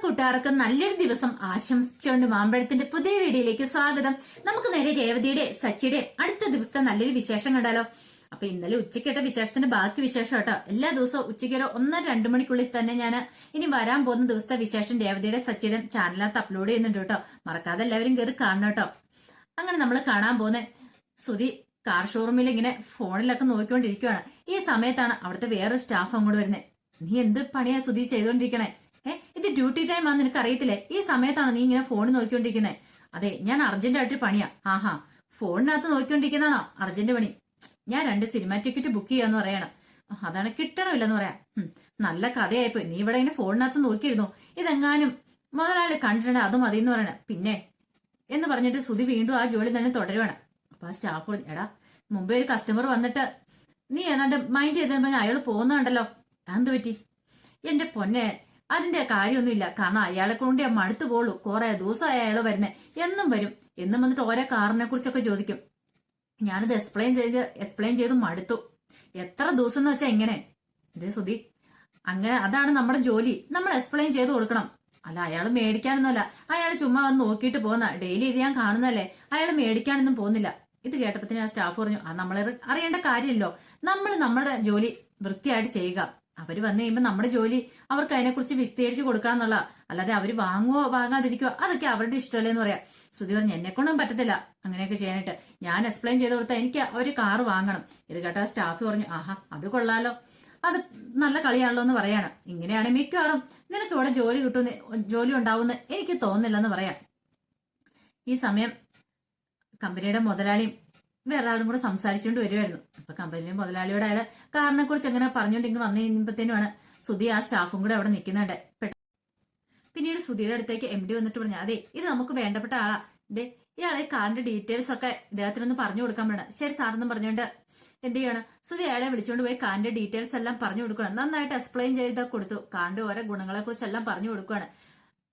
കൂട്ടുകാർക്ക് നല്ലൊരു ദിവസം ആശംസിച്ചുകൊണ്ട് മാമ്പഴത്തിന്റെ പുതിയ വീഡിയോയിലേക്ക് സ്വാഗതം. നമുക്ക് നേരെ രേവതിയുടെ സച്ചിയുടെ അടുത്ത ദിവസത്തെ നല്ലൊരു വിശേഷം കണ്ടാലോ. അപ്പൊ ഇന്നലെ ഉച്ചയ്ക്കിട്ട വിശേഷത്തിന്റെ ബാക്കി വിശേഷം കേട്ടോ. എല്ലാ ദിവസവും ഉച്ചയ്ക്ക് ഒരു 1-2 മണിക്കുള്ളിൽ തന്നെ ഞാൻ ഇനി വരാൻ പോകുന്ന ദിവസത്തെ വിശേഷം രേവതിയുടെ സച്ചിയുടെ ചാനലിനകത്ത് അപ്ലോഡ് ചെയ്യുന്നുണ്ട് കേട്ടോ. മറക്കാതെ എല്ലാവരും കയറി കാണണം കേട്ടോ. അങ്ങനെ നമ്മൾ കാണാൻ പോകുന്ന സുധി കാർ ഷോറൂമിൽ ഇങ്ങനെ ഫോണിലൊക്കെ നോക്കിക്കൊണ്ടിരിക്കുകയാണ്. ഈ സമയത്താണ് അവിടുത്തെ വേറൊരു സ്റ്റാഫ് അങ്ങോട്ട് വരുന്നത്. നീ എന്ത് പണിയാ സുധി ചെയ്തോണ്ടിരിക്കണേ? ഇത് ഡ്യൂട്ടി ടൈം ആണെന്ന് നിനക്ക് അറിയത്തില്ലേ? ഈ സമയത്താണ് നീ ഇങ്ങനെ ഫോൺ നോക്കിക്കൊണ്ടിരിക്കുന്നത്? അതെ, ഞാൻ അർജന്റ് ആയിട്ട് പണിയാ. ആഹാ, ഫോണിനകത്ത് നോക്കിക്കൊണ്ടിരിക്കുന്നതാണോ അർജന്റ് പണി? ഞാൻ 2 സിനിമ ടിക്കറ്റ് ബുക്ക് ചെയ്യാന്ന് പറയണം. അതാണ് കിട്ടണമില്ലെന്ന് പറയാം. നല്ല കഥയായിപ്പോയി. നീ ഇവിടെ ഇങ്ങനെ ഫോണിനകത്ത് നോക്കിയിരുന്നു. ഇതെങ്ങാനും മുതലാളി കണ്ടിട്ടുണ്ട് അത് മതി എന്ന് പറയണ. പിന്നെ എന്ന് പറഞ്ഞിട്ട് സുധി വീണ്ടും ആ ജോലി തന്നെ തുടരുവാണ്. അപ്പൊ ആ സ്റ്റാഫ് പറഞ്ഞു, എടാ മുമ്പേ ഒരു കസ്റ്റമർ വന്നിട്ട് നീ ഏതാണ്ട് മൈൻഡ് ചെയ്തെന്ന് പറഞ്ഞാൽ അയാൾ പോകുന്നുണ്ടല്ലോ, എന്ത് പറ്റി? എന്റെ പൊന്നെ, അതിന്റെ കാര്യമൊന്നുമില്ല. കാരണം അയാളെ കൊണ്ട് ഞാൻ മടുത്തു പോളൂ. കുറെ ദിവസമായി അയാൾ വരുന്നേ. എന്നും വരും. എന്നും വന്നിട്ട് ഓരോ കാറിനെ കുറിച്ചൊക്കെ ചോദിക്കും. ഞാനിത് എക്സ്പ്ലെയിൻ ചെയ്ത് മടുത്തു. എത്ര ദിവസം എന്ന് വെച്ചാ എങ്ങനെ? ഇതേ സുധി, അങ്ങനെ അതാണ് നമ്മുടെ ജോലി. നമ്മൾ എക്സ്പ്ലെയിൻ ചെയ്ത് കൊടുക്കണം. അല്ല, അയാൾ മേടിക്കാനൊന്നുമല്ല. അയാൾ ചുമ്മാ വന്ന് നോക്കിയിട്ട് പോകുന്ന. ഡെയിലി ഇത് ഞാൻ കാണുന്നല്ലേ. അയാൾ മേടിക്കാനൊന്നും പോകുന്നില്ല. ഇത് കേട്ടപ്പത്തിന് ആ സ്റ്റാഫ് പറഞ്ഞു, നമ്മൾ അറിയേണ്ട കാര്യമല്ലോ. നമ്മൾ നമ്മുടെ ജോലി വൃത്തിയായിട്ട് ചെയ്യുക. അവര് വന്നു കഴിയുമ്പോൾ നമ്മുടെ ജോലി അവർക്ക് അതിനെക്കുറിച്ച് വിസ്തരിച്ച് കൊടുക്കാന്നുള്ള. അല്ലാതെ അവര് വാങ്ങുവോ വാങ്ങാതിരിക്കുവോ അതൊക്കെ അവരുടെ ഇഷ്ടമല്ലേ എന്ന് പറയാം. ശ്രുതി പറഞ്ഞു, എന്നെ കൊണ്ടൊന്നും പറ്റത്തില്ല അങ്ങനെയൊക്കെ ചെയ്യാനായിട്ട്. ഞാൻ എക്സ്പ്ലെയിൻ ചെയ്ത് കൊടുത്താൽ എനിക്ക് ഒരു കാറ് വാങ്ങണം. ഇത് കേട്ട സ്റ്റാഫ് പറഞ്ഞു, ആഹാ അത് കൊള്ളാലോ, അത് നല്ല കളിയാണല്ലോ എന്ന് പറയാണ്. ഇങ്ങനെയാണ് മിക്കവാറും നിനക്ക് ഇവിടെ ജോലി ഉണ്ടാവുമെന്ന് എനിക്ക് തോന്നുന്നില്ലെന്ന് പറയാം. ഈ സമയം കമ്പനിയുടെ മുതലാളിയും വേറെ ആളും കൂടെ സംസാരിച്ചുകൊണ്ട് വരുമായിരുന്നു. അപ്പൊ കമ്പനിയുടെ മുതലാളിയോട് അയാൾ കാറിനെ കുറിച്ച് എങ്ങനെ പറഞ്ഞുകൊണ്ടെങ്കിൽ വന്നു കഴിയുമ്പോഴത്തേനുമാണ് സുധി ആ സ്റ്റാഫും കൂടെ അവിടെ നിൽക്കുന്നുണ്ട്. പിന്നീട് സുധിയുടെ അടുത്തേക്ക് MD വന്നിട്ട് പറഞ്ഞു, അതെ ഇത് നമുക്ക് വേണ്ടപ്പെട്ട ആളാ. ഇതേ ഇയാളെ കാറിന്റെ ഡീറ്റെയിൽസ് ഒക്കെ ഇദ്ദേഹത്തിനൊന്ന് പറഞ്ഞു കൊടുക്കാൻ വേണം. ശരി സാറെന്നും പറഞ്ഞുകൊണ്ട് എന്ത് ചെയ്യണം, സുധി അയാളെ വിളിച്ചുകൊണ്ട് പോയി കാറിന്റെ ഡീറ്റെയിൽസ് എല്ലാം പറഞ്ഞു കൊടുക്കണം. നന്നായിട്ട് എക്സ്പ്ലെയിൻ ചെയ്ത് കൊടുത്തു. കാറിന്റെ ഓരോ ഗുണങ്ങളെ കുറിച്ച് എല്ലാം പറഞ്ഞു കൊടുക്കുകയാണ്.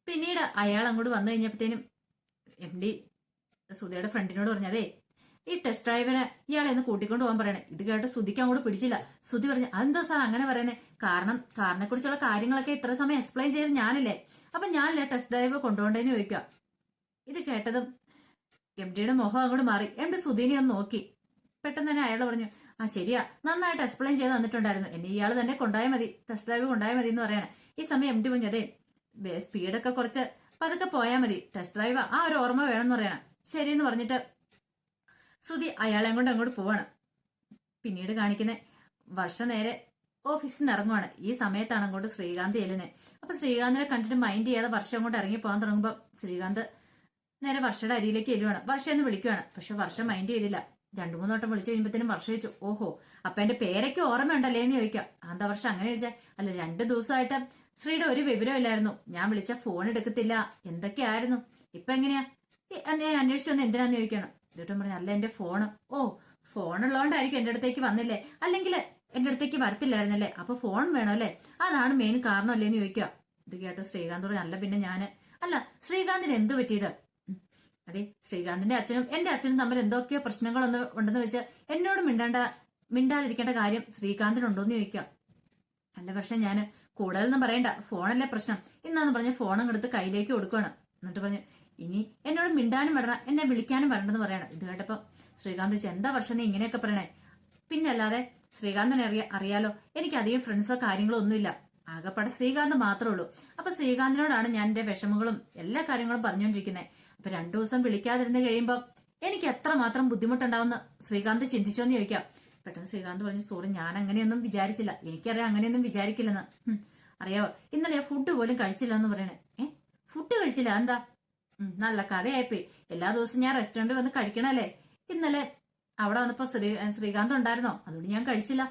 പിന്നീട് അയാൾ അങ്ങോട്ട് വന്നു കഴിഞ്ഞപ്പോഴത്തേനും MD സുധിയുടെ ഫ്രണ്ടിനോട് പറഞ്ഞു, അതെ ഈ ടെസ്റ്റ് ഡ്രൈവിനെ ഇയാളെ ഒന്ന് കൂട്ടിക്കൊണ്ട് പോകാൻ പറയണേ. ഇത് കേട്ട് സുധിക്ക് അങ്ങോട്ട് പിടിച്ചില്ല. സുധി പറഞ്ഞു, അതെന്താ സാർ അങ്ങനെ പറയുന്നത്? കാരണം കാറിനെ കുറിച്ചുള്ള കാര്യങ്ങളൊക്കെ ഇത്ര സമയം എക്സ്പ്ലെയിൻ ചെയ്ത് ഞാനില്ലേ, അപ്പൊ ഞാനല്ലേ ടെസ്റ്റ് ഡ്രൈവ് കൊണ്ടുപോകേണ്ടതെന്ന് ചോദിക്കുക. ഇത് കേട്ടതും MDയുടെ മുഖം അങ്ങോട്ട് മാറി. MD സുധീനെ ഒന്ന് നോക്കി. പെട്ടെന്ന് തന്നെ അയാൾ പറഞ്ഞു, ആ ശരിയാ, നന്നായിട്ട് എക്സ്പ്ലെയിൻ ചെയ്ത് തന്നിട്ടുണ്ടായിരുന്നു. എന്നെ ഇയാൾ തന്നെ കൊണ്ടുപോയാൽ മതി, ടെസ്റ്റ് ഡ്രൈവ് കൊണ്ടുപോയാൽ മതി എന്ന് പറയണേ. ഈ സമയം MD പറഞ്ഞു, അതെ സ്പീഡൊക്കെ കുറച്ച് പതുക്കെ പോയാൽ മതി, ടെസ്റ്റ് ഡ്രൈവ് ആ ഒരു ഓർമ്മ വേണമെന്ന് പറയണം. ശരിയെന്ന് പറഞ്ഞിട്ട് സുധി അയാളെ കൊണ്ട് അങ്ങോട്ട് പോവാണ്. പിന്നീട് കാണിക്കുന്ന വർഷ നേരെ ഓഫീസിൽ നിന്ന് ഇറങ്ങുവാണ്. ഈ സമയത്താണ് അങ്ങോട്ട് ശ്രീകാന്ത് ചെല്ലുന്നത്. അപ്പൊ ശ്രീകാന്തിനെ കണ്ടിട്ട് മൈൻഡ് ചെയ്യാതെ വർഷം അങ്ങോട്ട് ഇറങ്ങി പോകാൻ തുടങ്ങുമ്പോൾ ശ്രീകാന്ത് നേരെ വർഷയുടെ അരിയിലേക്ക് ചെല്ലുവാണ്. വർഷം എന്ന് വിളിക്കുവാണ്. പക്ഷെ വർഷം മൈൻഡ് ചെയ്തില്ല. 2-3 വട്ടം വിളിച്ചു കഴിയുമ്പോഴത്തേനും വർഷം ചോദിച്ചു, ഓഹോ അപ്പൊ എന്റെ പേരൊക്കെ ഓർമ്മയുണ്ടല്ലേ എന്ന് ചോദിക്കാം. എന്താ വർഷം അങ്ങനെ ചോദിച്ചാൽ, അല്ല 2 ദിവസമായിട്ട് ശ്രീയുടെ ഒരു വിവരം ഇല്ലായിരുന്നു. ഞാൻ വിളിച്ച ഫോൺ എടുക്കത്തില്ല, എന്തൊക്കെയായിരുന്നു. ഇപ്പൊ എങ്ങനെയാ എന്നെ അന്വേഷിച്ചു വന്ന് എന്തിനാന്ന് ചോദിക്കണം. എന്നിട്ടും പറഞ്ഞു, അല്ല എന്റെ ഫോണ്. ഓ ഫോണുള്ളതുകൊണ്ടായിരിക്കും എന്റെ അടുത്തേക്ക് വന്നില്ലേ, അല്ലെങ്കിൽ എന്റെ അടുത്തേക്ക് വരത്തില്ലായിരുന്നല്ലേ, അപ്പൊ ഫോൺ വേണം അല്ലേ, അതാണ് മെയിൻ കാരണം അല്ലേന്ന് ചോദിക്കുക. ഇത് കേട്ട ശ്രീകാന്ത് പറഞ്ഞു, അല്ല പിന്നെ ഞാന് അല്ല ശ്രീകാന്തിന് എന്ത് പറ്റിയത്? അതെ ശ്രീകാന്തിന്റെ അച്ഛനും എന്റെ അച്ഛനും തമ്മിൽ എന്തൊക്കെയോ ഉണ്ടെന്ന് വെച്ച് എന്നോട് മിണ്ടാതിരിക്കേണ്ട കാര്യം ശ്രീകാന്തിനുണ്ടോന്ന് ചോദിക്കുക. അല്ല പക്ഷെ ഞാൻ കൂടുതലൊന്നും പറയണ്ട, ഫോണല്ലേ പ്രശ്നം എന്നാന്ന് പറഞ്ഞ് ഫോണും എടുത്ത് കയ്യിലേക്ക് കൊടുക്കുകയാണ്. എന്നിട്ട് പറഞ്ഞു, ഇനി എന്നോട് മിണ്ടാനും വരണം, എന്നെ വിളിക്കാനും വരണ്ടെന്ന് പറയണം. ഇത് കേട്ടപ്പോ ശ്രീകാന്ത് ചോദിച്ചു, എന്താ വർഷം നീ ഇങ്ങനെയൊക്കെ പറയണേ? പിന്നെ അല്ലാതെ ശ്രീകാന്തിനെ അറിയാലോ, എനിക്ക് അധികം ഫ്രണ്ട്സോ കാര്യങ്ങളോ ഒന്നുമില്ല, ആകെപ്പാടെ ശ്രീകാന്ത് മാത്രമേ ഉള്ളൂ. അപ്പൊ ശ്രീകാന്തിനോടാണ് ഞാൻ എന്റെ വിഷമങ്ങളും എല്ലാ കാര്യങ്ങളും പറഞ്ഞുകൊണ്ടിരിക്കുന്നത്. അപ്പൊ 2 ദിവസം വിളിക്കാതിരുന്ന് കഴിയുമ്പോൾ എനിക്ക് എത്രമാത്രം ബുദ്ധിമുട്ടുണ്ടാവുന്ന ശ്രീകാന്ത് ചിന്തിച്ചോന്ന് ചോദിക്കാം. പെട്ടെന്ന് ശ്രീകാന്ത് പറഞ്ഞു, സോറി ഞാൻ അങ്ങനെയൊന്നും വിചാരിച്ചില്ല, എനിക്കറിയാം അങ്ങനെയൊന്നും വിചാരിക്കില്ലെന്ന്. അറിയാവോ ഇന്നലെ ഫുഡ് പോലും കഴിച്ചില്ല എന്ന് പറയണേ. ഫുഡ് കഴിച്ചില്ല എന്താ? നല്ല കഥയായിപ്പോയി. എല്ലാ ദിവസവും ഞാൻ റെസ്റ്റോറന്റ് വന്ന് കഴിക്കണല്ലേ. ഇന്നലെ അവിടെ വന്നപ്പോ ശ്രീകാന്ത് ഉണ്ടായിരുന്നോ, അതുകൊണ്ട് ഞാൻ കഴിച്ചില്ല.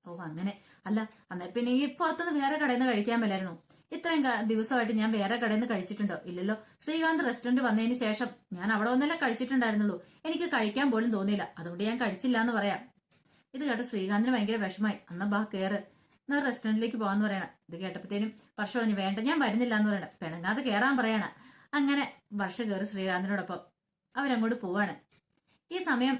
ഓ അങ്ങനെ. അല്ല അന്നേ പിന്നെ ഈ പുറത്തുനിന്ന് വേറെ കടയിൽ നിന്ന് കഴിക്കാൻ മേലായിരുന്നു. ഇത്രയും ദിവസമായിട്ട് ഞാൻ വേറെ കടയിൽ നിന്ന് കഴിച്ചിട്ടുണ്ടോ? ഇല്ലല്ലോ. ശ്രീകാന്ത് റെസ്റ്റോറന്റ് വന്നതിന് ശേഷം ഞാൻ അവിടെ വന്നല്ലേ കഴിച്ചിട്ടുണ്ടായിരുന്നുള്ളൂ. എനിക്ക് കഴിക്കാൻ പോലും തോന്നിയില്ല, അതുകൊണ്ട് ഞാൻ കഴിച്ചില്ല എന്ന് പറയാം. ഇത് കേട്ട് ശ്രീകാന്തിന് ഭയങ്കര വിഷമായി. അന്ന് ബാ കേറ്, എന്നാ റെസ്റ്റോറന്റിലേക്ക് പോകാന്ന് പറയണം. ഇത് കേട്ടപ്പോഴത്തേനും വർഷം പറഞ്ഞു, വേണ്ട ഞാൻ വരുന്നില്ല എന്ന് പറയണം. പിണങ്ങാതെ കയറാൻ പറയണം. അങ്ങനെ വർഷ കയറി ശ്രീകാന്തിനോടൊപ്പം അവരങ്ങോട്ട് പോവാണ്. ഈ സമയം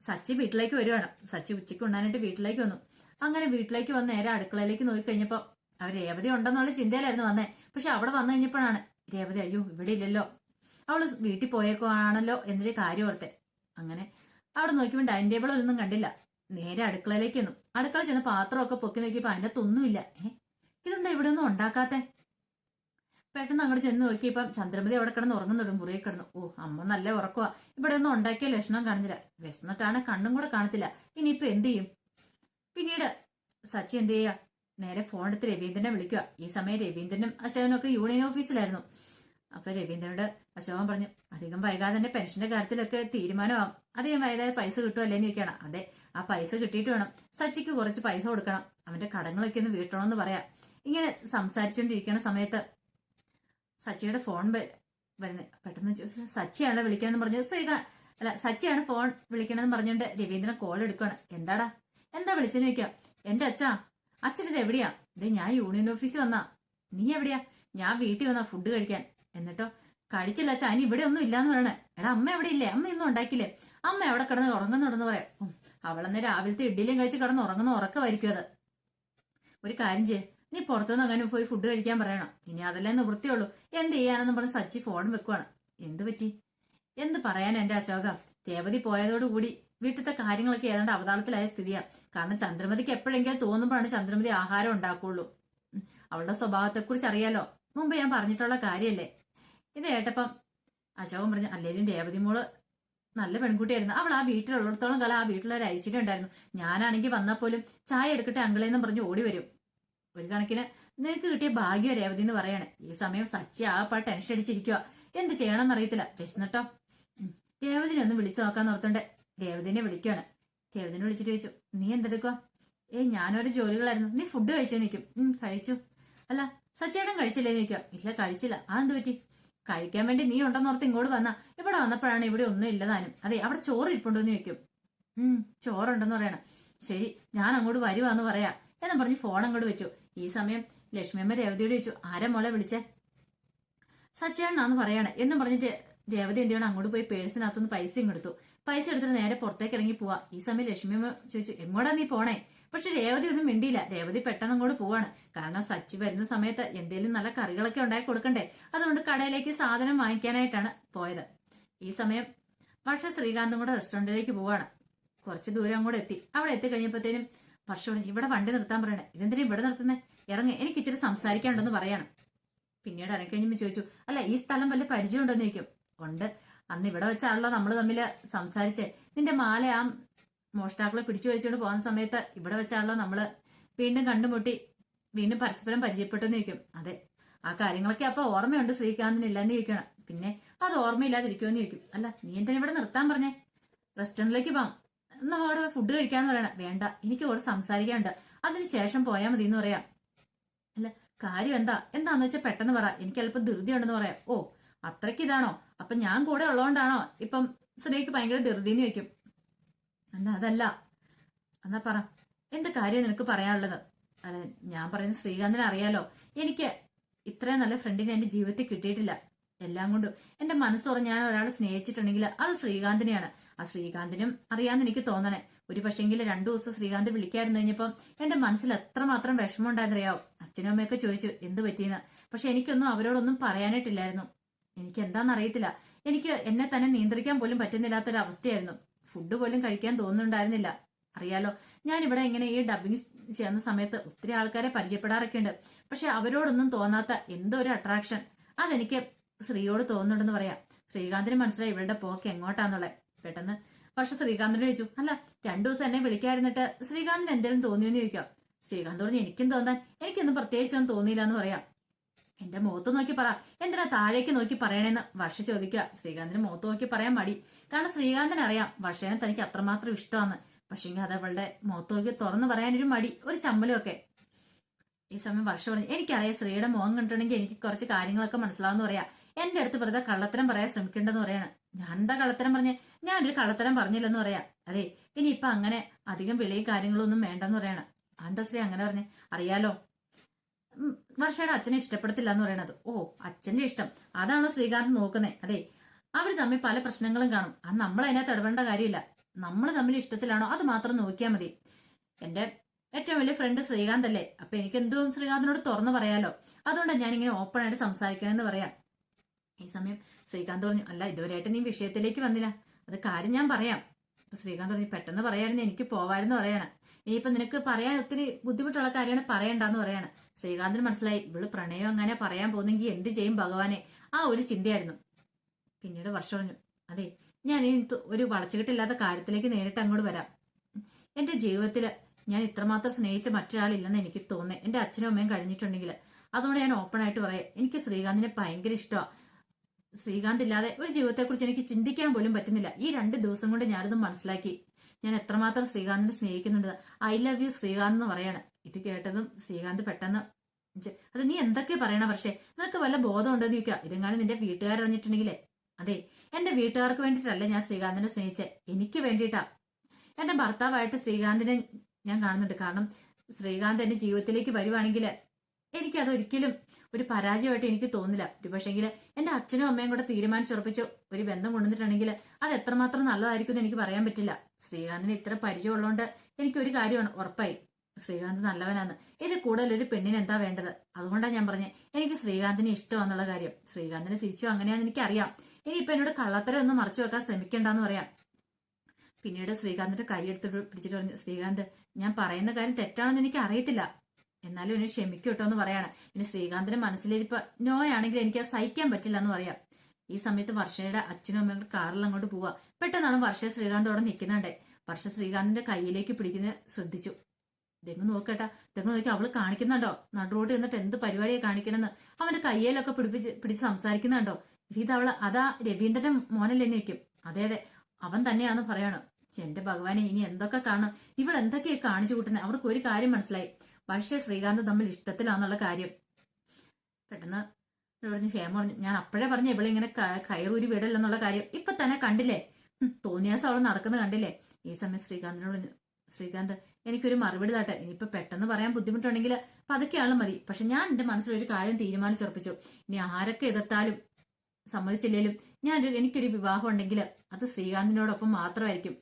സച്ചി വീട്ടിലേക്ക് വരുവാണ്. സച്ചി ഉച്ചയ്ക്ക് ഉണ്ണാനായിട്ട് വീട്ടിലേക്ക് വന്നു. അങ്ങനെ വീട്ടിലേക്ക് വന്ന് നേരെ അടുക്കളയിലേക്ക് നോക്കിക്കഴിഞ്ഞപ്പോ അവർ രേവതി ഉണ്ടെന്നുള്ള ചിന്തയിലായിരുന്നു വന്നേ. പക്ഷെ അവിടെ വന്നു കഴിഞ്ഞപ്പോഴാണ് രേവതി അയ്യോ ഇവിടെ ഇല്ലല്ലോ, അവള് വീട്ടിൽ പോയേക്കുവാണല്ലോ എന്നൊരു കാര്യം ഓർത്തെ. അങ്ങനെ അവിടെ നോക്കിയപ്പോൾ ഡൈനിങ് ടേബിളൊന്നും കണ്ടില്ല. നേരെ അടുക്കളയിലേക്ക് വന്നു. അടുക്കള ചെന്ന് പാത്രമൊക്കെ പൊക്കി നോക്കിയപ്പോ അതിൻ്റെ ഒന്നുമില്ല. ഇതെന്താ ഇവിടെ ഒന്നും ഉണ്ടാക്കാത്തെ? പെട്ടെന്ന് അങ്ങോട്ട് ചെന്ന് നോക്കിയപ്പം ചന്ദ്രമതി അവിടെ കിടന്ന് ഉറങ്ങുന്നുണ്ട്, മുറിയിൽ കിടന്നു. ഓ അമ്മ നല്ല ഉറക്കുവാ, ഇവിടെ ഒന്നും ഉണ്ടാക്കിയ ലക്ഷണം കാണുന്നില്ല. വിശന്നിട്ടാണ് കണ്ണും കൂടെ കാണത്തില്ല. ഇനിയിപ്പോ എന്ത് ചെയ്യും? പിന്നീട് സച്ചി എന്ത് ചെയ്യുക, നേരെ ഫോൺ എടുത്ത് രവീന്ദ്രനെ വിളിക്കുക. ഈ സമയം രവീന്ദ്രനും അശോകനും ഒക്കെ യൂണിയൻ ഓഫീസിലായിരുന്നു. അപ്പൊ രവീന്ദ്രനോട് അശോകൻ പറഞ്ഞു, അധികം വൈകാതെ തന്നെ പെൻഷന്റെ കാര്യത്തിലൊക്കെ തീരുമാനമാവും. അധികം വൈകാതെ പൈസ കിട്ടുമല്ലേന്ന് ചോദിക്കണം. അതെ, ആ പൈസ കിട്ടിയിട്ട് വേണം സച്ചിക്ക് കുറച്ച് പൈസ കൊടുക്കണം, അവന്റെ കടങ്ങളൊക്കെ ഒന്ന് വീട്ടണമെന്ന് പറയാം. ഇങ്ങനെ സംസാരിച്ചുകൊണ്ടിരിക്കുന്ന സമയത്ത് സച്ചിയുടെ ഫോൺ വരുന്നത്. പെട്ടെന്ന് സച്ചിയാണല്ലോ വിളിക്കാന്ന് പറഞ്ഞു സച്ചിയാണ് ഫോൺ വിളിക്കണമെന്ന് പറഞ്ഞുകൊണ്ട് രവീന്ദ്രൻ കോൾ എടുക്കുകയാണ്. എന്താ വിളിച്ചെന്ന് ചോദിക്കാം. എന്റെ അച്ഛനിത് എവിടെയാ? ഇത് ഞാൻ യൂണിയൻ ഓഫീസിൽ വന്നാ. നീ എവിടെയാ? ഞാൻ വീട്ടിൽ വന്നാ ഫുഡ് കഴിക്കാൻ. എന്നിട്ടോ കഴിച്ചില്ല അച്ഛാ, അതിന് ഇവിടെ ഒന്നും ഇല്ലാന്ന് പറയണേ. എടാ അമ്മ എവിടെ ഇല്ലേ? അമ്മ ഒന്നും ഉണ്ടാക്കിയില്ലേ? അമ്മ എവിടെ കിടന്ന് ഉറങ്ങുന്നുണ്ടെന്ന് പറയാം. അവളെന്ന് രാവിലത്തെ ഇഡ്ഡലിയും കഴിച്ച് കിടന്ന് ഉറങ്ങുന്ന ഉറക്കമായിരിക്കും അത്. ഒരു കാര്യം ചെയ്യേ, നീ പുറത്തുനിന്ന് അങ്ങനെ പോയി ഫുഡ് കഴിക്കാൻ പറയണം. ഇനി അതല്ലേ നിവൃത്തിയുള്ളൂ. എന്ത് ചെയ്യാനെന്ന് പറഞ്ഞ് സച്ചി ഫോൺ വെക്കുവാണ്. എന്ത് പറ്റി? എന്ത് പറയാൻ എന്റെ അശോക, രേവതി പോയതോടുകൂടി വീട്ടിലത്തെ കാര്യങ്ങളൊക്കെ ഏതാണ്ട് അവതാളത്തിലായ സ്ഥിതിയാ. കാരണം ചന്ദ്രമതിക്ക് എപ്പോഴെങ്കിലും തോന്നുമ്പോഴാണ് ചന്ദ്രമതി ആഹാരം ഉണ്ടാക്കുള്ളൂ. അവളുടെ സ്വഭാവത്തെക്കുറിച്ച് അറിയാലോ, മുമ്പ് ഞാൻ പറഞ്ഞിട്ടുള്ള കാര്യല്ലേ. ഇത് കേട്ടപ്പം അശോകൻ പറഞ്ഞു, അല്ലേലും രേവതി മോള് നല്ല പെൺകുട്ടിയായിരുന്നു. അവൾ ആ വീട്ടിലുള്ളിടത്തോളം കാലം ആ വീട്ടിലൊരു ഐശ്വര്യം ഉണ്ടായിരുന്നു. ഞാനാണെങ്കിൽ വന്നാൽ പോലും ചായ എടുക്കട്ടെ അങ്കിളെന്നും പറഞ്ഞ് ഓടി വരും. ഒരു കണക്കിന് നിനക്ക് കിട്ടിയ ഭാഗ്യം രേവതി എന്ന് പറയാണ്. ഈ സമയം സച്ചി ആ ടെൻഷൻ അടിച്ചിരിക്കുക. എന്ത് ചെയ്യണമെന്ന് അറിയത്തില്ല. വിശന്നിട്ടോ രേവതിനെ ഒന്ന് വിളിച്ചു നോക്കാന്ന് ഓർത്തുണ്ട് രേവതിനെ വിളിക്കുകയാണ്. രേവതിനെ വിളിച്ചിട്ട് ചോദിച്ചു, നീ എന്തെടുക്കുക? ഞാനൊരു ജോലികളായിരുന്നു. നീ ഫുഡ് കഴിച്ചോ നിൽക്കും. കഴിച്ചു. അല്ല സച്ചിയേട്ടൻ കഴിച്ചില്ലേന്ന് ചോദിക്കുക. ഇല്ല കഴിച്ചില്ല. അതെന്ത് പറ്റി? കഴിക്കാൻ വേണ്ടി നീ ഉണ്ടെന്നോർത്ത് ഇങ്ങോട്ട് വന്നാ. ഇവിടെ വന്നപ്പോഴാണ് ഇവിടെ ഒന്നും ഇല്ലതാനും. അതെ അവിടെ ചോറ് ഇരിപ്പുണ്ടോന്ന് ചോദിക്കും. ചോറുണ്ടെന്ന് പറയണം. ശരി ഞാൻ അങ്ങോട്ട് വരുവാന്ന് പറയാ എന്ന് പറഞ്ഞ് ഫോൺ അങ്ങോട്ട് വെച്ചു. ഈ സമയം ലക്ഷ്മിയമ്മ രേവതിയോട് ചോദിച്ചു, ആരാ മോളെ വിളിച്ചേ? സച്ചിയാണെന്നാന്ന് പറയാണ് എന്നും പറഞ്ഞിട്ട് രേവതി എന്ത് ചെയ്യണം, അങ്ങോട്ട് പോയി പേഴ്സിനകത്തുനിന്ന് പൈസയും കൊടുത്തു. പൈസ എടുത്തിട്ട് നേരെ പുറത്തേക്ക് ഇറങ്ങി പോവാ. ഈ സമയം ലക്ഷ്മിയമ്മ ചോദിച്ചു, എങ്ങോട്ടാ നീ പോണേ? പക്ഷെ രേവതി ഒന്നും മിണ്ടിയില്ല. രേവതി പെട്ടെന്ന് അങ്ങോട്ട് പോവാണ്. കാരണം സച്ചി വരുന്ന സമയത്ത് എന്തേലും നല്ല കറികളൊക്കെ ഉണ്ടാക്കി കൊടുക്കണ്ടേ. അതുകൊണ്ട് കടയിലേക്ക് സാധനം വാങ്ങിക്കാനായിട്ടാണ് പോയത്. ഈ സമയം വർഷ ശ്രീകാന്തും കൂടെ റെസ്റ്റോറന്റിലേക്ക് പോവാണ്. കുറച്ച് ദൂരം അങ്ങോട്ട് എത്തി. അവിടെ എത്തിക്കഴിഞ്ഞപ്പോഴത്തേനും വർഷോട് ഇവിടെ വണ്ടി നിർത്താൻ പറയണേ. ഇതെന്തിനാ ഇവിടെ നിർത്തുന്നേ? ഇറങ്ങി, എനിക്ക് ഇച്ചിരി സംസാരിക്കാനുണ്ടെന്ന് പറയണം. പിന്നീട് ഇറങ്ങിക്കഴിഞ്ഞപ്പോൾ ചോദിച്ചു, അല്ല ഈ സ്ഥലം വല്ല പരിചയമുണ്ടോന്ന് ചോദിക്കും. ഉണ്ട്, അന്ന് ഇവിടെ വെച്ചാണല്ലോ നമ്മൾ തമ്മിൽ സംസാരിച്ചേ. നിന്റെ മാല ആ മോഷ്ടാക്കളെ പിടിച്ചു വലിച്ചുകൊണ്ട് പോകുന്ന സമയത്ത് ഇവിടെ വെച്ചാണല്ലോ നമ്മള് വീണ്ടും കണ്ടുമുട്ടി വീണ്ടും പരസ്പരം പരിചയപ്പെട്ടെന്ന് ചോദിക്കും. അതെ, ആ കാര്യങ്ങളൊക്കെ അപ്പൊ ഓർമ്മയുണ്ട് ശ്രീകാന്തിനില്ലെന്ന് ചോദിക്കണം. പിന്നെ അത് ഓർമ്മയില്ലാതിരിക്കുമെന്ന് ചോദിക്കും. അല്ല നീ എന്തിനാ ഇവിടെ നിർത്താൻ പറഞ്ഞേ? റെസ്റ്റോറന്റിലേക്ക് പോവാം, നമ്മൾ അവിടെ ഫുഡ് കഴിക്കാന്ന് പറയണം. വേണ്ട, എനിക്ക് കൂടെ സംസാരിക്കാനുണ്ട്, അതിനുശേഷം പോയാൽ മതി എന്ന് പറയാം. അല്ല കാര്യം എന്താന്ന് വെച്ചാൽ പെട്ടെന്ന് പറ, എനിക്ക് അല്പം ധൃതി ഉണ്ടെന്ന് പറയാം. ഓ അത്രയ്ക്ക് ഇതാണോ? അപ്പൊ ഞാൻ കൂടെ ഉള്ളതുകൊണ്ടാണോ ഇപ്പം സ്നേഹിക്ക് ഭയങ്കര ധൃതിന്ന് ചോദിക്കും. എന്നാ അതല്ല, എന്നാ പറ, എന്ത് കാര്യം നിനക്ക് പറയാനുള്ളത്? അതെ ഞാൻ പറയുന്നത് ശ്രീകാന്തിനെ അറിയാലോ, എനിക്ക് ഇത്രയും നല്ല ഫ്രണ്ടിനെ എന്റെ ജീവിതത്തിൽ കിട്ടിയിട്ടില്ല. എല്ലാം കൊണ്ടും എന്റെ മനസ്സോറ് ഞാൻ ഒരാളെ സ്നേഹിച്ചിട്ടുണ്ടെങ്കിൽ അത് ശ്രീകാന്തിനെയാണ്. ആ ശ്രീകാന്തിനും അറിയാന്ന് എനിക്ക് തോന്നണേ. ഒരു പക്ഷെങ്കിൽ 2 ദിവസം ശ്രീകാന്ത് വിളിക്കായിരുന്നു കഴിഞ്ഞപ്പം എന്റെ മനസ്സിൽ എത്രമാത്രം വിഷമം ഉണ്ടായിരുന്നറിയാവും. അച്ഛനും അമ്മയൊക്കെ ചോദിച്ചു എന്ത് പറ്റിയെന്ന്. പക്ഷെ എനിക്കൊന്നും അവരോടൊന്നും പറയാനായിട്ടില്ലായിരുന്നു. എനിക്ക് എന്താണെന്നറിയത്തില്ല, എനിക്ക് എന്നെ തന്നെ നിയന്ത്രിക്കാൻ പോലും പറ്റുന്നില്ലാത്തൊരവസ്ഥയായിരുന്നു. ഫുഡ് പോലും കഴിക്കാൻ തോന്നുന്നുണ്ടായിരുന്നില്ല. അറിയാലോ, ഞാൻ ഇവിടെ ഇങ്ങനെ ഈ ഡബിങ് ചെയ്യുന്ന സമയത്ത് ഒത്തിരി ആൾക്കാരെ പരിചയപ്പെടാറൊക്കെ ഉണ്ട്. പക്ഷെ അവരോടൊന്നും തോന്നാത്ത എന്തോ ഒരു അട്രാക്ഷൻ അതെനിക്ക് ശ്രീയോട് തോന്നുന്നുണ്ടെന്ന് പറയാം. ശ്രീകാന്തിന് മനസ്സിലായി ഇവളുടെ പോക്ക് എങ്ങോട്ടാന്നുള്ളത്. പെട്ടെന്ന് പക്ഷെ ശ്രീകാന്തിനോട് ചോദിച്ചു, അല്ല 2 ദിവസം എന്നെ വിളിക്കാതിരുന്നിട്ട് ശ്രീകാന്തിന് എന്തെങ്കിലും തോന്നിയെന്ന് ചോദിക്കാം. ശ്രീകാന്ത് പറഞ്ഞു, എനിക്കും എനിക്കൊന്നും പ്രത്യേകിച്ചൊന്നും തോന്നിയില്ല എന്ന് പറയാം. എന്റെ മുഖത്ത് നോക്കി പറ, എന്തിനാ താഴേക്ക് നോക്കി പറയണേന്ന് വർഷ ചോദിക്കുക. ശ്രീകാന്തിന് മുഖത്ത് നോക്കി പറയാൻ മടി. കാരണം ശ്രീകാന്തിന് അറിയാം വർഷേനെ തനിക്ക് അത്രമാത്രം ഇഷ്ടമാണ്. പക്ഷെങ്കിൽ അത് അവളുടെ മുഖത്ത് നോക്കി തുറന്നു പറയാനൊരു മടി, ഒരു ചമ്മലും ഒക്കെ. ഈ സമയം വർഷ പറഞ്ഞു, എനിക്കറിയാം ശ്രീയുടെ മുഖം കണ്ടിട്ടുണ്ടെങ്കിൽ എനിക്ക് കുറച്ച് കാര്യങ്ങളൊക്കെ മനസ്സിലാവുന്ന പറയാ. എന്റെ അടുത്ത് വെറുതെ കള്ളത്തരം പറയാൻ ശ്രമിക്കേണ്ടെന്ന് പറയാണ്. ഞാൻ എന്താ കള്ളത്തരം പറഞ്ഞേ? ഞാനൊരു കള്ളത്തരം പറഞ്ഞില്ലെന്ന് പറയാ. അതെ ഇനിയിപ്പൊ അങ്ങനെ അധികം വിളിയും കാര്യങ്ങളും ഒന്നും വേണ്ടെന്ന് പറയണം. എന്താ ശ്രീ അങ്ങനെ പറഞ്ഞേ? അറിയാലോ വർഷയുടെ അച്ഛനെ ഇഷ്ടപ്പെടത്തില്ല എന്ന് പറയണത്. ഓ അച്ഛന്റെ ഇഷ്ടം അതാണോ ശ്രീകാന്ത് നോക്കുന്നേ? അതെ അവർ തമ്മിൽ പല പ്രശ്നങ്ങളും കാണും, അത് നമ്മൾ അതിനകത്ത് ഇടപെടേണ്ട കാര്യമില്ല. നമ്മൾ തമ്മിൽ ഇഷ്ടത്തിലാണോ അത് മാത്രം നോക്കിയാൽ മതി. എന്റെ ഏറ്റവും വലിയ ഫ്രണ്ട് ശ്രീകാന്ത് അല്ലേ, അപ്പൊ എനിക്ക് എന്തും ശ്രീകാന്തിനോട് തുറന്നു പറയാലോ, അതുകൊണ്ടാണ് ഞാൻ ഇങ്ങനെ ഓപ്പൺ ആയിട്ട് സംസാരിക്കണമെന്ന് പറയാം. ഈ സമയം ശ്രീകാന്ത് പറഞ്ഞു, അല്ല ഇതുവരെയായിട്ട് നീ വിഷയത്തിലേക്ക് വന്നില്ല, അത് കാര്യം ഞാൻ പറയാം. അപ്പൊ ശ്രീകാന്ത് പറഞ്ഞു, പെട്ടെന്ന് പറയായിരുന്നു എനിക്ക് പോവായിരുന്നു പറയാണ്. ഇനിയിപ്പൊ നിനക്ക് പറയാൻ ഒത്തിരി ബുദ്ധിമുട്ടുള്ള കാര്യമാണ്, പറയണ്ടെന്ന് പറയാണ്. ശ്രീകാന്തിന് മനസ്സിലായി ഇവള് പ്രണയം അങ്ങനെ പറയാൻ പോകുന്നെങ്കിൽ എന്ത് ചെയ്യും ഭഗവാനെ, ആ ഒരു ചിന്തയായിരുന്നു. പിന്നീട് വർഷം പറഞ്ഞു, അതെ ഞാൻ ഇനി ഒരു വളച്ചുകെട്ടില്ലാത്ത കാര്യത്തിലേക്ക് നേരിട്ട് അങ്ങോട്ട് വരാം. എന്റെ ജീവിതത്തില് ഞാൻ ഇത്രമാത്രം സ്നേഹിച്ച മറ്റൊരാളില്ലെന്ന് എനിക്ക് തോന്നുന്നത് എന്റെ അച്ഛനും അമ്മയും കഴിഞ്ഞിട്ടുണ്ടെങ്കിൽ. അതുകൊണ്ട് ഞാൻ ഓപ്പൺ ആയിട്ട് പറയാം, എനിക്ക് ശ്രീകാന്തിനെ ഭയങ്കര ഇഷ്ടമാണ്. ശ്രീകാന്ത് ഇല്ലാതെ ഒരു ജീവിതത്തെക്കുറിച്ച് എനിക്ക് ചിന്തിക്കാൻ പോലും പറ്റുന്നില്ല. ഈ 2 ദിവസം കൊണ്ട് ഞാനത് മനസ്സിലാക്കി, ഞാൻ എത്രമാത്രം ശ്രീകാന്തിനെ സ്നേഹിക്കുന്നുണ്ട്. ഐ ലവ് യു ശ്രീകാന്ത് എന്ന് പറയാണ്. ഇത് കേട്ടതും ശ്രീകാന്ത് പെട്ടെന്ന്, അത് നീ എന്തൊക്കെ പറയണ, പക്ഷേ നിനക്ക് വല്ല ബോധം ഉണ്ടോന്ന് ചോദിക്കുക. ഇതെങ്ങാനും നിന്റെ വീട്ടുകാരറിഞ്ഞിട്ടുണ്ടെങ്കിലേ, അതെ എന്റെ വീട്ടുകാർക്ക് വേണ്ടിയിട്ടല്ല ഞാൻ ശ്രീകാന്തിനെ സ്നേഹിച്ചേ, എനിക്ക് വേണ്ടിയിട്ടാ. എന്റെ ഭർത്താവായിട്ട് ശ്രീകാന്തിനെ ഞാൻ കാണുന്നുണ്ട്. കാരണം ശ്രീകാന്ത് എന്റെ ജീവിതത്തിലേക്ക് വരുവാണെങ്കിൽ എനിക്കതൊരിക്കലും ഒരു പരാജയമായിട്ട് എനിക്ക് തോന്നില്ല. ഒരു പക്ഷെങ്കിൽ എന്റെ അച്ഛനും അമ്മയും കൂടെ തീരുമാനിച്ചുറപ്പിച്ച് ഒരു ബന്ധം കൊണ്ടുവന്നിട്ടുണ്ടെങ്കിൽ അത് എത്രമാത്രം നല്ലതായിരിക്കും എന്ന് എനിക്ക് പറയാൻ പറ്റില്ല. ശ്രീകാന്തിന് ഇത്ര പരിചയമുള്ളതുകൊണ്ട് എനിക്കൊരു കാര്യമാണ് ഉറപ്പായി, ശ്രീകാന്ത് നല്ലവനാന്ന്. ഇത് കൂടുതൽ ഒരു പെണ്ണിന് എന്താ വേണ്ടത്? അതുകൊണ്ടാണ് ഞാൻ പറഞ്ഞത് എനിക്ക് ശ്രീകാന്തിനെ ഇഷ്ടമാന്നുള്ള കാര്യം. ശ്രീകാന്തിനെ തിരിച്ചു അങ്ങനെയാന്ന് എനിക്കറിയാം. ഇനിയിപ്പൊ എന്നോട് കള്ളത്തരം ഒന്നും മറച്ചു വെക്കാൻ ശ്രമിക്കണ്ടെന്ന് പറയാം. പിന്നീട് ശ്രീകാന്തിന്റെ കൈ എടുത്ത് പിടിച്ചിട്ട് പറഞ്ഞു, ശ്രീകാന്ത് ഞാൻ പറയുന്ന കാര്യം തെറ്റാണെന്ന് എനിക്ക് അറിയത്തില്ല, എന്നാലും എന്നെ ക്ഷമിക്കൂട്ടോ എന്ന് പറയാണ്. ഇനി ശ്രീകാന്തിന്റെ മനസ്സിലിരിപ്പ് നോയാണെങ്കിൽ എനിക്ക് അത് സഹിക്കാൻ പറ്റില്ല എന്ന് പറയാം. ഈ സമയത്ത് വർഷയുടെ അച്ഛനും അമ്മയും കൂടെ കാറിൽ അങ്ങോട്ട് പോവാ. പെട്ടെന്നാണ് വർഷ ശ്രീകാന്തോടെ നിൽക്കുന്നുണ്ടേ. വർഷ ശ്രീകാന്തിന്റെ കയ്യിലേക്ക് പിടിക്കുന്നത് ശ്രദ്ധിച്ചു. തെങ്ങ് നോക്കട്ടാ, തെങ്ങ് നോക്കി അവള് കാണിക്കുന്നുണ്ടോ നടുറോട്ട് എന്നിട്ട് എന്ത് പരിപാടിയെ കാണിക്കണമെന്ന്. അവന്റെ കയ്യിലൊക്കെ പിടിച്ച് സംസാരിക്കുന്നുണ്ടോ. ഇതവള് അതാ രവീന്ദ്രന്റെ മോനല്ലേന്ന് വെക്കും. അതെ അതെ അവൻ തന്നെയാന്ന് പറയണം. എന്റെ ഭഗവാനെ ഇനി എന്തൊക്കെ കാണും, ഇവൾ എന്തൊക്കെയാ കാണിച്ചു കൂട്ടുന്നത്. അവർക്ക് ഒരു കാര്യം മനസ്സിലായി, വർഷ ശ്രീകാന്ത് തമ്മിൽ ഇഷ്ടത്തിലാന്നുള്ള കാര്യം. പെട്ടെന്ന് പറഞ്ഞു, ഹേമ പറഞ്ഞു, ഞാൻ അപ്പോഴേ പറഞ്ഞു ഇവളെ ഇങ്ങനെ കയറൂരി വിടല്ലെന്നുള്ള കാര്യം. ഇപ്പൊ തന്നെ കണ്ടില്ലേ, തോന്നിയാസം അവള് നടക്കുന്നത് കണ്ടില്ലേ. ഈ സമയം ശ്രീകാന്തിനോട് പറഞ്ഞു, ശ്രീകാന്ത് എനിക്കൊരു മറുപടി താട്ടെ, ഇനിയിപ്പൊ പെട്ടെന്ന് പറയാൻ ബുദ്ധിമുട്ടുണ്ടെങ്കിൽ പതുക്കെയാളും മതി. പക്ഷെ ഞാൻ എന്റെ മനസ്സിലൊരു കാര്യം തീരുമാനിച്ചുറപ്പിച്ചു, ഇനി ആരൊക്കെ എതിർത്താലും സമ്മതിച്ചില്ലേലും എനിക്കൊരു വിവാഹം ഉണ്ടെങ്കിൽ അത് ശ്രീകാന്തിനോടൊപ്പം മാത്രമായിരിക്കും.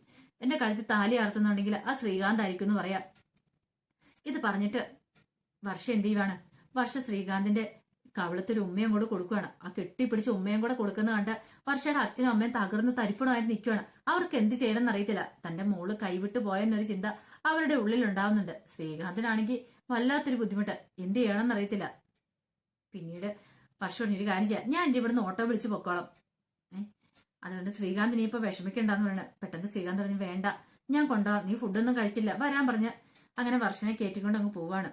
എന്റെ കഴുത്തിൽ താലി ആർത്തുന്നുണ്ടെങ്കിൽ ആ ശ്രീകാന്ത് ആയിരിക്കും എന്ന് പറയാം. ഇത് പറഞ്ഞിട്ട് വർഷ എന്ത് ചെയ്യുവാണ്, വർഷ ശ്രീകാന്തിന്റെ കവളത്തൊരു ഉമ്മയും കൂടെ കൊടുക്കുകയാണ്. ആ കെട്ടിപ്പിടിച്ച് ഉമ്മയും കൂടെ കൊടുക്കുന്ന കണ്ട് വർഷയുടെ അച്ഛനും അമ്മയും തകർന്ന് തരിപ്പണമായിട്ട് നിൽക്കുകയാണ്. അവർക്ക് എന്ത് ചെയ്യണമെന്ന് അറിയത്തില്ല. തന്റെ മോള് കൈവിട്ടു പോയെന്നൊരു ചിന്ത അവരുടെ ഉള്ളിൽ ഉണ്ടാവുന്നുണ്ട്. ശ്രീകാന്തിനാണെങ്കിൽ വല്ലാത്തൊരു ബുദ്ധിമുട്ട്, എന്ത് ചെയ്യണമെന്ന് അറിയത്തില്ല. പിന്നീട് വർഷം ഒരു കാര്യം ചെയ്യാം, ഞാൻ എന്റെ ഇവിടുന്ന് ഓട്ടോ വിളിച്ച് പൊക്കോളാം. അതുകൊണ്ട് ശ്രീകാന്തിനെ ഇപ്പൊ വിഷമിക്കണ്ടെന്ന് പറയണത്. പെട്ടെന്ന് ശ്രീകാന്ത് പറഞ്ഞു, വേണ്ട ഞാൻ കൊണ്ടുപോവാം, നീ ഫുഡൊന്നും കഴിച്ചില്ല വരാൻ പറഞ്ഞ് അങ്ങനെ വർഷനെ കയറ്റിക്കൊണ്ട് അങ്ങ് പോവാണ്.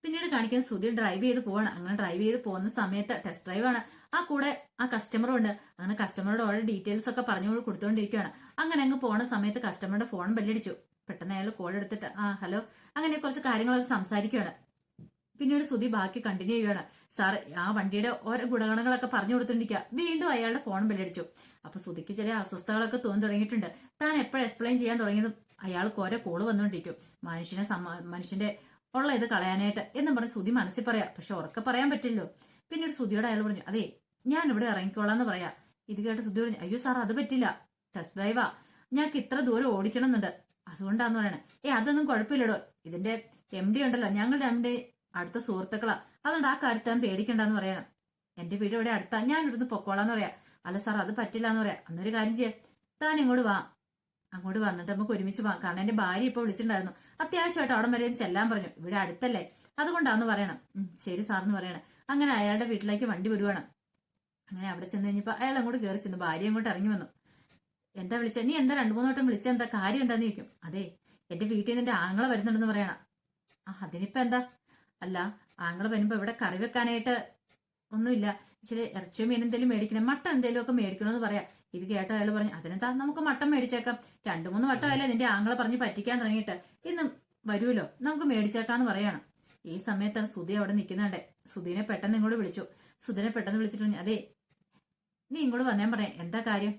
പിന്നീട് കാണിക്കുന്ന സുധി ഡ്രൈവ് ചെയ്ത് പോവാണ്. അങ്ങനെ ഡ്രൈവ് ചെയ്ത് പോകുന്ന സമയത്ത് ടെസ്റ്റ് ഡ്രൈവാണ്, ആ കൂടെ ആ കസ്റ്റമറും ഉണ്ട്. അങ്ങനെ കസ്റ്റമറുടെ ഓരോ ഡീറ്റെയിൽസ് ഒക്കെ പറഞ്ഞു കൊടുത്തുകൊണ്ടിരിക്കുകയാണ്. അങ്ങനെ അങ്ങ് പോണ സമയത്ത് കസ്റ്റമറുടെ ഫോൺ ബെല്ലടിച്ചു. പെട്ടെന്ന് അയാൾ കോൾ എടുത്തിട്ട് ഹലോ അങ്ങനെ കുറച്ച് കാര്യങ്ങളൊക്കെ സംസാരിക്കുകയാണ്. പിന്നീട് സുധി ബാക്കി കണ്ടിന്യൂ ചെയ്യുകയാണ്. സാർ ആ വണ്ടിയുടെ ഓരോ ഗുണഗണങ്ങളൊക്കെ പറഞ്ഞു കൊടുത്തോണ്ടിരിക്കുക. വീണ്ടും അയാളുടെ ഫോൺ ബെല്ലടിച്ചു. അപ്പൊ സുധിക്ക് ചില അസ്വസ്ഥതകളൊക്കെ തോന്നി തുടങ്ങിയിട്ടുണ്ട്. താൻ എപ്പോഴും എക്സ്പ്ലെയിൻ ചെയ്യാൻ തുടങ്ങിയതും അയാൾക്ക് ഓരോ കോള് വന്നുകൊണ്ടിരിക്കും, മനുഷ്യന്റെ ഉള്ള ഇത് കളയാനായിട്ട് എന്നും പറഞ്ഞ് സുധി മനസ്സിൽ പറയാം. പക്ഷെ ഉറക്കെ പറയാൻ പറ്റില്ലോ. പിന്നീട് സുധിയോട് അയാൾ പറഞ്ഞു, അതെ ഞാൻ ഇവിടെ ഇറങ്ങിക്കോളാന്ന് പറയാ. ഇത് കേട്ട് സുധി പറഞ്ഞു, അയ്യോ സാർ അത് പറ്റില്ല, ടെസ്റ്റ് ഡ്രൈവാ, ഞങ്ങൾക്ക് ഇത്ര ദൂരം ഓടിക്കണം എന്നുണ്ട്, അതുകൊണ്ടാന്ന് പറയണേ. അതൊന്നും കുഴപ്പമില്ലടോ, ഇതിന്റെ MD ഉണ്ടല്ലോ, ഞങ്ങൾ രണ്ട് അടുത്ത സുഹൃത്തുക്കളാ, അതുകൊണ്ട് ആ കാര്യത്തിൽ ഞാൻ പേടിക്കണ്ടെന്ന് പറയണം. എന്റെ വീട് ഇവിടെ അടുത്താ, ഞാൻ ഇവിടുന്ന് പൊക്കോളാന്ന് പറയാം. അല്ല സാർ അത് പറ്റില്ല എന്ന് പറയാം. അന്നൊരു കാര്യം ചെയ്യാം, താൻ ഇങ്ങോട്ട് വാ, അങ്ങോട്ട് വന്നിട്ട് നമുക്ക് ഒരുമിച്ച് പോകാം. കാരണം എന്റെ ഭാര്യ ഇപ്പൊ വിളിച്ചിട്ടുണ്ടായിരുന്നു, അത്യാവശ്യമായിട്ട് അവിടെ വരെ ചെല്ലാൻ പറഞ്ഞു, ഇവിടെ അടുത്തല്ലേ അതുകൊണ്ടാന്ന് പറയണം. ശരി സാറെന്ന് പറയണം. അങ്ങനെ അയാളുടെ വീട്ടിലേക്ക് വണ്ടി വിടുവാണ്. അങ്ങനെ അവിടെ ചെന്ന് കഴിഞ്ഞപ്പോ അയാൾ അങ്ങോട്ട് കയറി ചെന്നു. ഭാര്യ അങ്ങോട്ട് ഇറങ്ങി വന്നു. എന്താ വിളിച്ച, നീ എന്താ 2-3 വട്ടം വിളിച്ച, എന്താ കാര്യം എന്താന്ന് ചോദിക്കും. അതെ എന്റെ വീട്ടിൽ നിന്ന് എന്റെ ആങ്ങളെ വരുന്നുണ്ടെന്ന് പറയണം. അതിനിപ്പോ എന്താ? അല്ല ആങ്ങളെ വരുമ്പോ ഇവിടെ കറി വെക്കാനായിട്ട് ഒന്നുമില്ല, ഇച്ചിരി ഇറച്ചിയോ മീൻ എന്തെങ്കിലും മേടിക്കണം, മട്ടൻ എന്തെങ്കിലും ഒക്കെ മേടിക്കണമെന്ന് പറയാം. ഇത് കേട്ട അയാൾ പറഞ്ഞു, അതിനെന്താ നമുക്ക് മട്ടൻ മേടിച്ചേക്കാം, 2-3 വട്ടമല്ലേ നിന്റെ ആങ്ങളെ പറഞ്ഞ് പറ്റിക്കാൻ തുടങ്ങിയിട്ട്, ഇന്ന് വരുമല്ലോ നമുക്ക് മേടിച്ചേക്കാന്ന് പറയണം. ഈ സമയത്താണ് സുധി അവിടെ നിൽക്കുന്നുണ്ടേ. സുധീനെ പെട്ടെന്ന് ഇങ്ങോട്ട് വിളിച്ചു. സുധീനെ പെട്ടെന്ന് വിളിച്ചിട്ട് അതെ നീ ഇങ്ങോട്ട് വന്നേൻ പറയാം, എന്താ കാര്യം?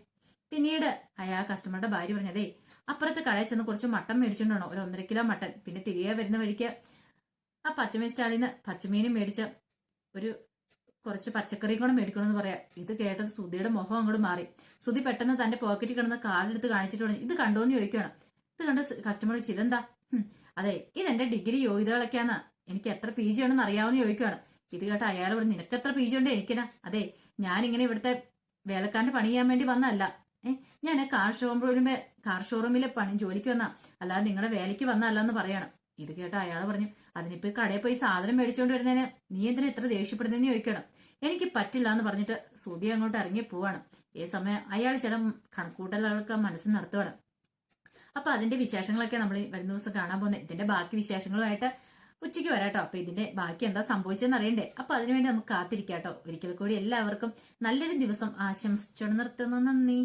പിന്നീട് അയാൾ കസ്റ്റമറുടെ ഭാര്യ പറഞ്ഞു, അതെ അപ്പുറത്തെ കടയിൽ ചെന്ന് കുറച്ച് മട്ടൻ മേടിച്ചിട്ടുണ്ടോ, ഒരു 1.5 കിലോ മട്ടൻ, പിന്നെ തിരികെ വരുന്ന വഴിക്ക് ആ പച്ചമീൻ സ്റ്റാളിൽ നിന്ന് പച്ചമീനും മേടിച്ച ഒരു കുറച്ച് പച്ചക്കറിയും കൂടെ മേടിക്കണമെന്ന് പറയാം. ഇത് കേട്ടത് സുധിയുടെ മുഖം അങ്ങോട്ട് മാറി. സുധി പെട്ടെന്ന് തന്റെ പോക്കറ്റിൽ കിടന്ന കാർഡെടുത്ത് കാണിച്ചിട്ട് പറഞ്ഞു, ഇത് കണ്ടോന്ന് ചോദിക്കണം. ഇത് കണ്ട കസ്റ്റമർ ചോദിച്ചു, ഇതെന്താ? അതെ ഇതെന്റെ ഡിഗ്രി യോഗ്യതകളൊക്കെയാന്ന്, എനിക്ക് എത്ര പി ജി ഉണ്ടെന്ന് അറിയാവുന്ന ചോദിക്കുകയാണ്. ഇത് കേട്ട അയാൾ പറഞ്ഞു, നിനക്ക് എത്ര പി ജി ഉണ്ട് എനിക്കിനാ, അതെ ഞാനിങ്ങനെ ഇവിടുത്തെ വേലക്കാരന്റെ പണി ചെയ്യാൻ വേണ്ടി വന്നതല്ല. ഞാൻ കാർ ഷോറൂമിലെ പണി ജോലിക്ക് വന്ന, അല്ലാതെ നിങ്ങളുടെ വേലയ്ക്ക് വന്നല്ല എന്ന് പറയണം. ഇത് കേട്ട അയാൾ പറഞ്ഞു, അതിനിപ്പോ കടയിൽ പോയി സാധനം മേടിച്ചുകൊണ്ട് വരുന്നതിന് നീ എന്തിനാ ഇത്ര ദേഷ്യപ്പെടുന്നതെന്ന് ചോദിക്കണം. എനിക്ക് പറ്റില്ല എന്ന് പറഞ്ഞിട്ട് സുധി അങ്ങോട്ട് ഇറങ്ങി പോവാണ്. ഈ സമയം അയാൾ ചില കണക്കൂട്ടലുകളൊക്കെ മനസ്സിൽ നടത്തുവാണ്. അപ്പൊ അതിന്റെ വിശേഷങ്ങളൊക്കെ നമ്മൾ വരുന്ന ദിവസം കാണാൻ പോകുന്നത്. ഇതിന്റെ ബാക്കി വിശേഷങ്ങളുമായിട്ട് ഉച്ചയ്ക്ക് വരാട്ടോ. അപ്പൊ ഇതിന്റെ ബാക്കി എന്താ സംഭവിച്ചതെന്ന് അറിയണ്ടേ? അപ്പൊ അതിനുവേണ്ടി നമുക്ക് കാത്തിരിക്കാട്ടോ. ഒരിക്കൽ കൂടി എല്ലാവർക്കും നല്ലൊരു ദിവസം ആശംസിച്ചോണ്ട് നിർത്തുന്നു. നന്ദി.